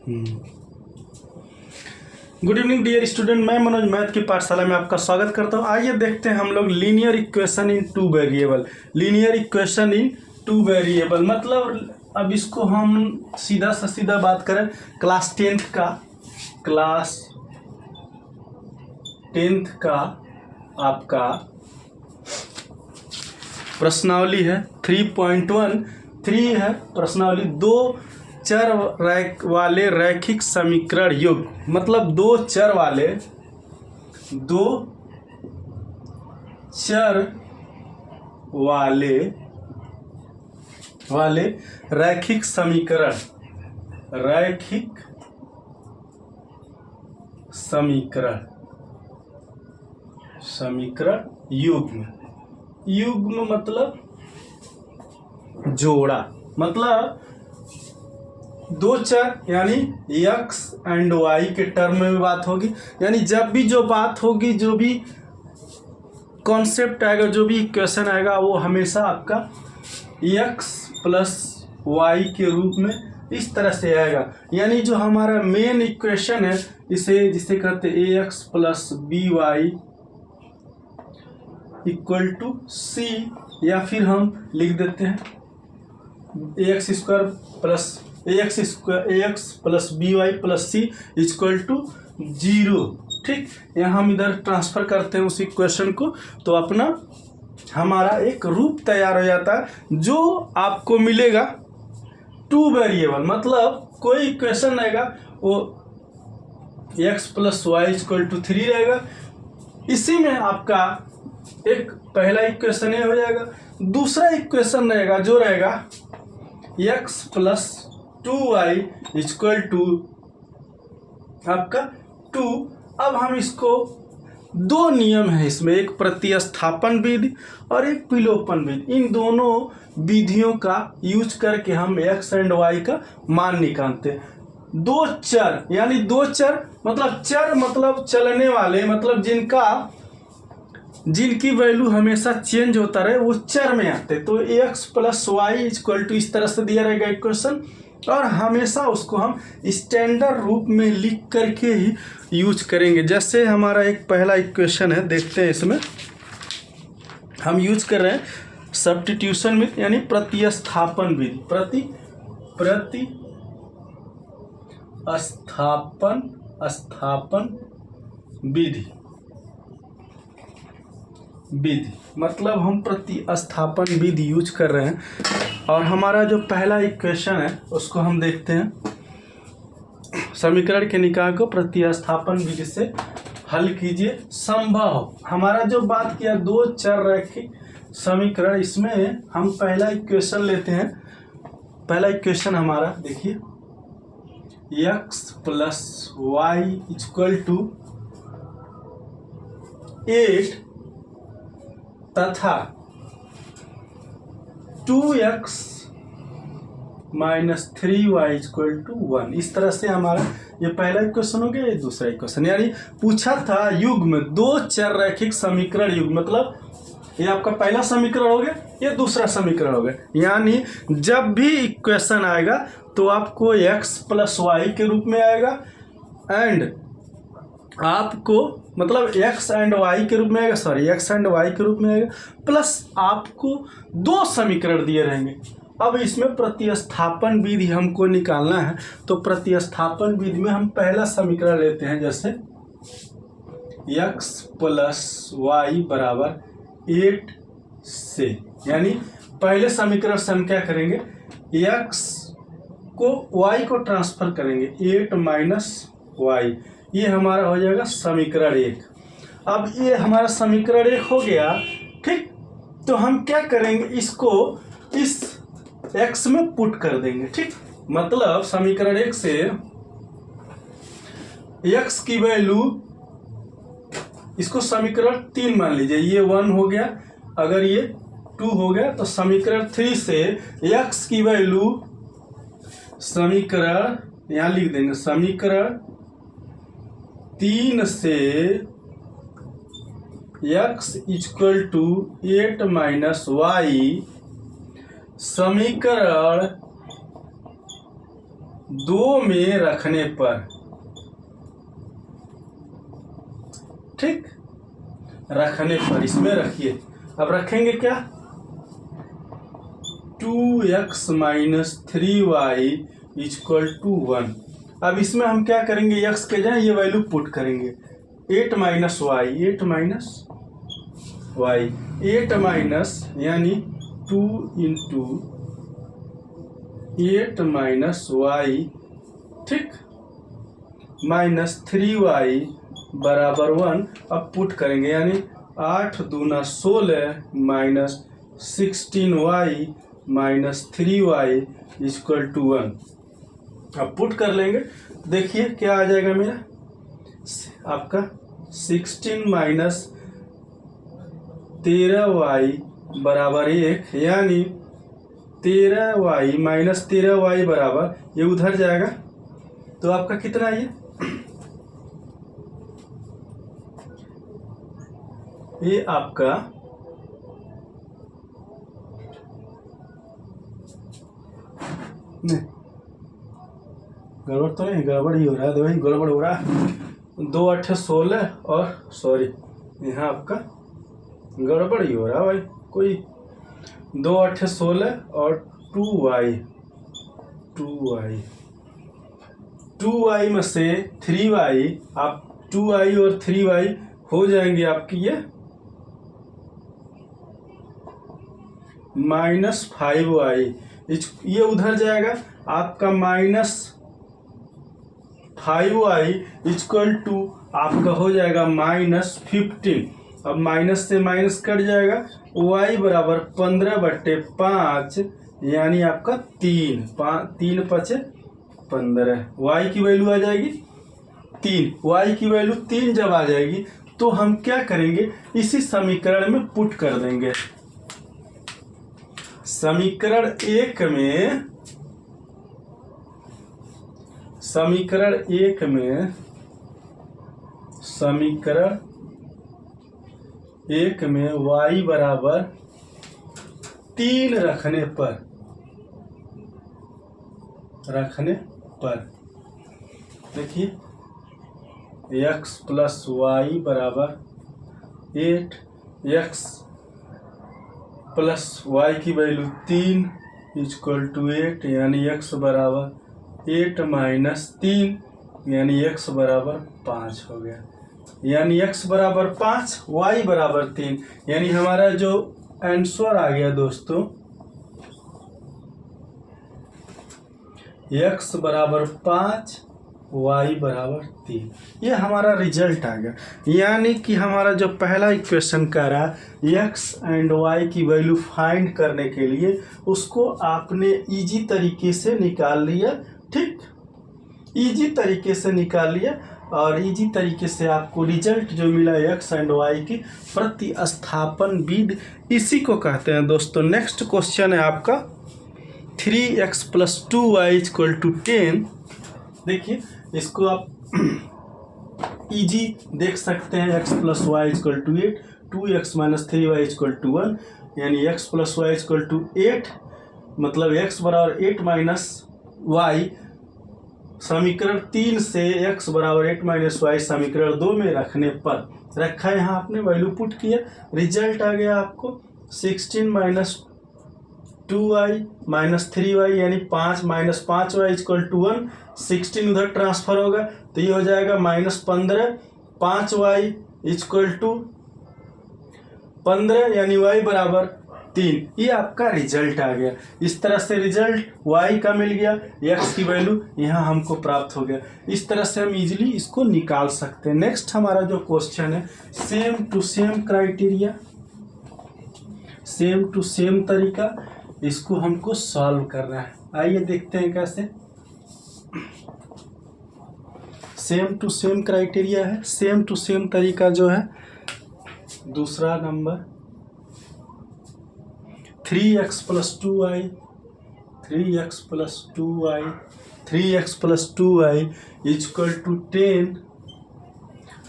Good evening dear student, मैं Manoj math की पाठशाला में आपका स्वागत करता हूं। आइए देखते हैं हम लोग linear equation in two variable. Linear equation in two variable मतलब अब इसको हम सीधा से सीधा बात करें, क्लास टेंथ का आपका प्रश्नावली है 3.13 है प्रश्नावली। दो चर वाले रैखिक समीकरण युग मतलब दो चर वाले रैखिक समीकरण युग्म मतलब जोड़ा, मतलब दो चर यानी x एंड y के टर्म में बात होगी। यानी जब भी जो बात होगी, जो भी कॉन्सेप्ट आएगा, जो भी इक्वेशन आएगा, वो हमेशा आपका x प्लस y के रूप में इस तरह से आएगा। यानी जो हमारा मेन इक्वेशन है जिसे कहते हैं ax plus by equal to c, या फिर हम लिख देते हैं ax plus by plus c equal to 0। ठीक, यहाँ हम इधर ट्रांसफर करते हैं उस इक्वेशन को, तो अपना हमारा एक रूप तैयार हो जाता है जो आपको मिलेगा टू वेरिएबल। मतलब कोई इक्वेशन रहेगा वो x plus y equal to 3 रहेगा। इसी में आपका एक पहला इक्वेशन ये हो जाएगा। दूसरा इक्वेशन रहेगा जो रहेगा x plus 2y equal to आपका 2। अब हम इसको दो नियम है इसमें, एक प्रतिस्थापन विधि और एक विलोपन विधि। इन दोनों विधियों का यूज करके हम x एंड y का मान निकालते हैं। दो चर यानी दो चर मतलब चर मतलब चलने वाले, मतलब जिनकी वैल्यू हमेशा चेंज होता रहे, वो चर में आते। तो x plus y equal to इस तरह से दिया रहेगा इक्वेशन, और हमेशा उसको हम स्टैंडर्ड रूप में लिख करके ही यूज करेंगे। जैसे हमारा एक पहला इक्वेशन है, देखते हैं इसमें हम यूज कर रहे हैं सब्स्टिट्यूशन विधि यानी प्रतिस्थापन विधि। प्रतिस्थापन विधि मतलब हम प्रतिस्थापन विधि यूज कर रहे हैं। और हमारा जो पहला इक्वेशन है उसको हम देखते हैं। समीकरण के निकाय को प्रतिस्थापन विधि से हल कीजिए संभव। हमारा जो बात किया दो चर रैखिक समीकरण, इसमें हम पहला इक्वेशन लेते हैं। पहला इक्वेशन हमारा देखिए x plus y equal to 8 तथा 2x minus 3y equal to 1। इस तरह से हमारा ये पहला इक्वेशन हो गया। ये दूसरा इक्वेशन, यानी पूछा था युग्म दो चर रैखिक समीकरण युग्म, मतलब ये आपका पहला समीकरण हो गया, ये दूसरा समीकरण हो गया। यानी जब भी इक्वेशन आएगा तो आपको x प्लस वाई के रूप में आएगा, एंड आपको मतलब x एंड y के रूप में आएगा, x एंड y के रूप में आएगा, प्लस आपको दो समीकरण दिए रहेंगे। अब इसमें प्रतिस्थापन विधि हमको निकालना है, तो प्रतिस्थापन विधि में हम पहला समीकरण लेते हैं। जैसे x प्लस वाई बराबर 8 से, यानी पहले समीकरण से हम क्या करेंगे, x को y को ट्रांसफर करेंगे, 8 माइनस वाई, ये हमारा हो जाएगा समीकरण 1। अब ये हमारा समीकरण 1 हो गया। ठीक, तो हम क्या करेंगे, इसको इस x में पुट कर देंगे। ठीक, मतलब समीकरण 1 से x की वैल्यू, इसको समीकरण 3 मान लीजिए, ये 1 हो गया, अगर ये 2 हो गया, तो समीकरण 3 से x की वैल्यू समीकरण यहाँ लिख देंगे, समीकरण 3 से x equal to 8 minus y समीकरण 2 में रखने पर, ठीक, रखने पर इसमें रखिए। अब रखेंगे क्या, 2x minus 3y equal to 1। अब इसमें हम क्या करेंगे, x के जाए ये वैल्यू पुट करेंगे, 8 माइनस वाई, 8 माइनस यानी 2 इंटू 8 माइनस वाई, ठीक, माइनस 3y बराबर 1। अब पुट करेंगे यानी 8 दूना 16 minus 16y minus 3y equal to 1। अब पुट कर लेंगे, देखिए क्या आ जाएगा मेरा, आपका 16 माइनस 13y बराबर 1, यानी 13y माइनस 13y बराबर, ये उधर जाएगा तो आपका कितना ये आपका नहीं, गड़बड़ तो नहीं, गड़बड़ ही हो रहा है, भाई गड़बड़ हो रहा है। 2 8 16 और सॉरी यहाँ आपका गड़बड़ ही हो रहा है भाई, कोई 2 8 16 और 2y में से 3y, आप 2y और 3y हो जाएंगे आपकी ये माइनस 5y, ये उधर जाएगा आपका माइनस 5y इक्वल टू आपका हो जाएगा माइनस 15। अब माइनस से माइनस कट जाएगा, y बराबर 15/5 यानी आपका 3 5 15, y की वैल्यू आ जाएगी 3, y की वैल्यू 3 जब आ जाएगी तो हम क्या करेंगे, इसी समीकरण में पुट कर देंगे। समीकरण एक में y बराबर 3 रखने पर देखिए x प्लस वाई बराबर 8, x प्लस वाई की वैल्यू 3 इक्वल टू 8, यानी x बराबर 8 माइनस 3 यानी x बराबर 5 हो गया, यानी x बराबर 5 y बराबर 3, यानी हमारा जो आंसर आ गया दोस्तों, x बराबर 5 y बराबर 3, ये हमारा रिजल्ट आ गया। यानी कि हमारा जो पहला इक्वेशन का रहा x एंड y की वैल्यू फाइंड करने के लिए, उसको आपने इजी तरीके से निकाल लिया, ठीक, इजी तरीके से निकाल लिया, और इजी तरीके से आपको रिजल्ट जो मिला x एंड y की प्रतिस्थापन विधि, इसी को कहते हैं दोस्तों। नेक्स्ट क्वेश्चन है आपका 3x plus 2y equal to 10। देखिए इसको आप इजी देख सकते हैं, x plus y equal to 8, 2x minus 3y equal to 1, यानी x plus y equal to 8, मतलब x बराबर 8 माइनस वाई, समीकरण 3 से x बराबर 8 माइनस वाई समीकरण 2 में रखने पर रखा, यहाँ आपने वैल्यू पुट किया, रिजल्ट आ गया आपको 16 माइनस 2y माइनस 3y, यानी 5 माइनस 5y इक्वल टू 1, 16 उधर ट्रांसफर होगा तो ये हो जाएगा माइनस 15, 5y इक्वल टू 15 यानी y बराबर 3, ये आपका रिजल्ट आ गया। इस तरह से रिजल्ट y का मिल गया, x की वैल्यू यहाँ हमको प्राप्त हो गया। इस तरह से हम इजीली इसको निकाल सकते हैं। नेक्स्ट हमारा जो क्वेश्चन है, same to same criteria, same to same तरीका, इसको हमको सॉल्व करना है। आइए देखते हैं कैसे। सेम टू सेम क्राइटेरिया है, सेम टू सेम तरीका जो है, दूसरा नंबर 3x plus 2y, 3x plus 2y, 3x plus 2y equal to 10।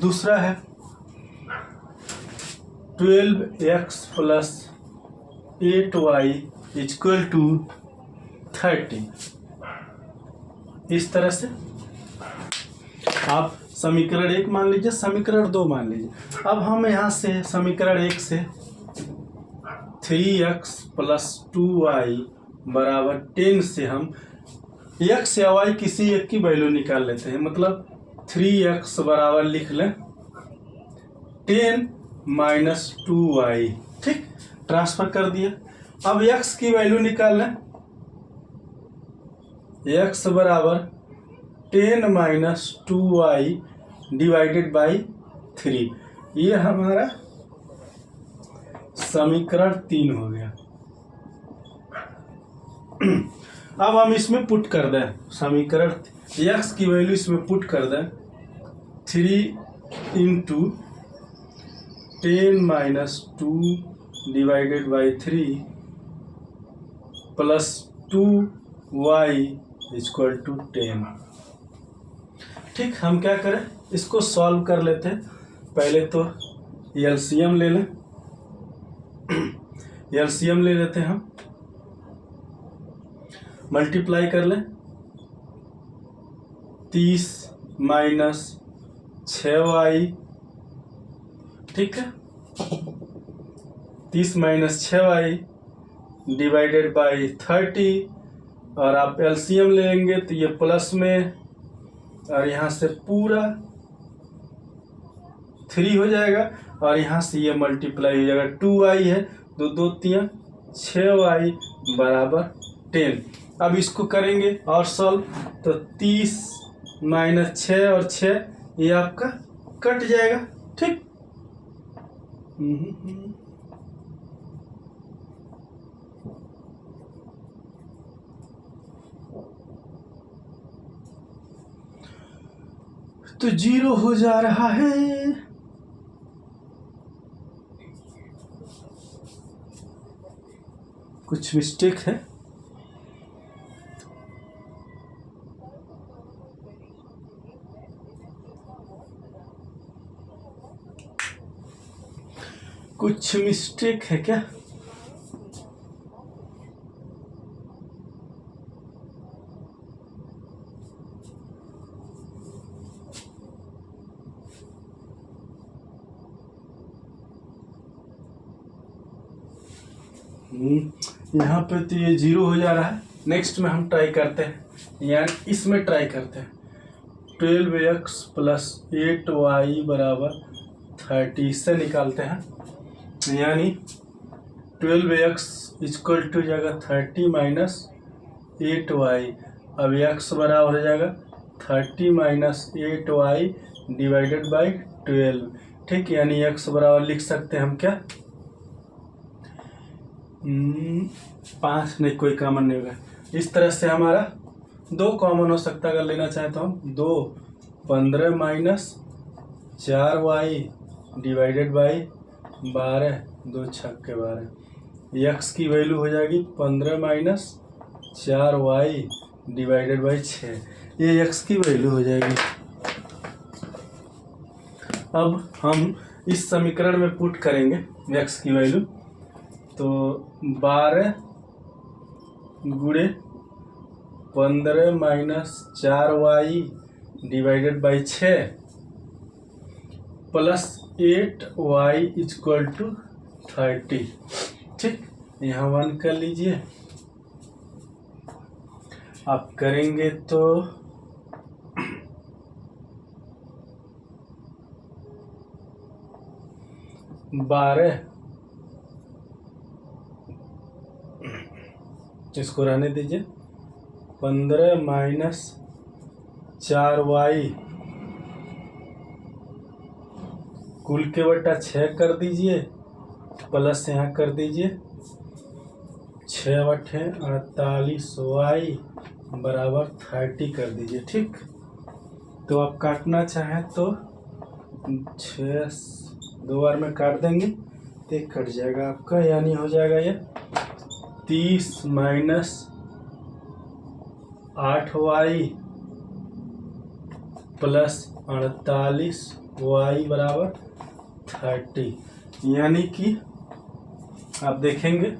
दूसरा है 12x plus 8y equal to 30। इस तरह से आप समीकरण 1 मान लीजिए, समीकरण 2 मान लीजिए। अब हम यहाँ से समीकरण 1 से 3x + 2y बराबर 10 से हम x या y किसी एक की वैल्यू निकाल लेते हैं। मतलब 3x बराबर लिख लें 10 - 2y। ठीक, ट्रांसफर कर दिया। अब x की वैल्यू निकाल लें। x बराबर 10 - 2y डिवाइडेड बाई 3। ये हमारा समीकरण 3 हो गया। अब हम इसमें पुट कर दें समीकरण x की वैल्यू इसमें पुट कर दें 3 × 10 - 2 डिवाइडेड बाई 3 प्लस 2y = 10। ठीक, हम क्या करें, इसको सॉल्व कर लेते हैं। पहले तो एलसीएम ले लें। एलसीएम ले लेते हैं हम, मल्टीप्लाई कर लें 30 - 6y। ठीक है, 30 - 6y डिवाइडेड बाई 30। और आप एलसीएम लेंगे तो ये प्लस में और यहाँ से पूरा 3 हो जाएगा और यहाँ से ये मल्टीप्लाई हो जाएगा 2y है, 2 2 3 6y बराबर 10। अब इसको करेंगे और सॉल्व तो 30 - 6 और 6 ये आपका कट जाएगा। ठीक, तो 0 हो जा रहा है। कुछ मिस्टेक है। कुछ मिस्टेक है क्या? यहाँ पे तो ये 0 हो जा रहा है। नेक्स्ट में हम ट्राई करते हैं, यानी इसमें ट्राई करते हैं 12x + 8y बराबर 30। इससे निकालते हैं, यानी 12x = जाएगा 30 - 8y। अब x बराबर हो जाएगा 30 - 8y डिवाइडेड बाई 12। ठीक, यानी x बराबर लिख सकते हैं हम क्या, 5 नहीं, कोई कॉमन नहीं होगा। इस तरह से हमारा 2 कॉमन हो सकता है। अगर लेना चाहें तो हम 2 15 - 4y डिवाइडेड बाई 12, 2 छक्के 12। x की वैल्यू हो जाएगी 15 - 4y डिवाइडेड बाई 6। ये x की वैल्यू हो जाएगी। अब हम इस समीकरण में पुट करेंगे x की वैल्यू, तो 12 × 15 - 4y divided by 6 plus 8y = 30। ठीक, यहाँ 1 कर लीजिए। आप करेंगे तो 12, इसको रहने दीजिए, 15 - 4y कुल के बटा 6 कर दीजिए, प्लस यहाँ कर दीजिए 6 बटे 48y बराबर 30 कर दीजिए। ठीक, तो आप काटना चाहें तो 6 2 बार में काट देंगे तो कट जाएगा आपका, यानी हो जाएगा ये 30 - 8y प्लस 48y बराबर 30। यानी कि आप देखेंगे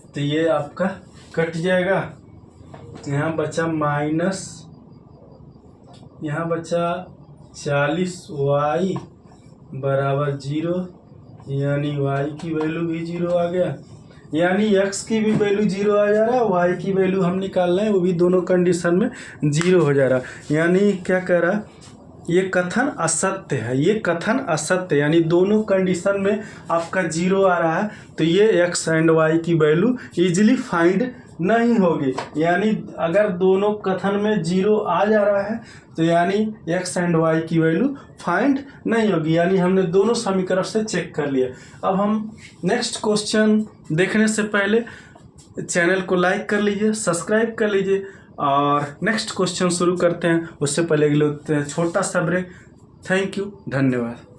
तो ये आपका कट जाएगा यहाँ बचा माइनस, यहाँ बचा 40y बराबर 0, यानी y की वैल्यू भी 0 आ गया, यानी x की भी वैल्यू 0 आ जा रहा है, y की वैल्यू हम निकाल रहे हैं वो भी दोनों कंडीशन में 0 हो जा रहा है। यानी क्या कह रहा है, ये कथन असत्य है, ये कथन असत्य, यानी दोनों कंडीशन में आपका 0 आ रहा है, तो ये x एंड y की वैल्यू इजीली फाइंड नहीं होगी। यानी अगर दोनों कथन में 0 आ जा रहा है तो यानी x एंड y की वैल्यू फाइंड नहीं होगी, यानी हमने दोनों समीकरण से चेक कर लिया। अब हम नेक्स्ट क्वेश्चन देखने से पहले चैनल को लाइक कर लीजिए, सब्सक्राइब कर लीजिए, और नेक्स्ट क्वेश्चन शुरू करते हैं। उससे पहले छोटा सा ब्रेक। थैंक यू, धन्यवाद।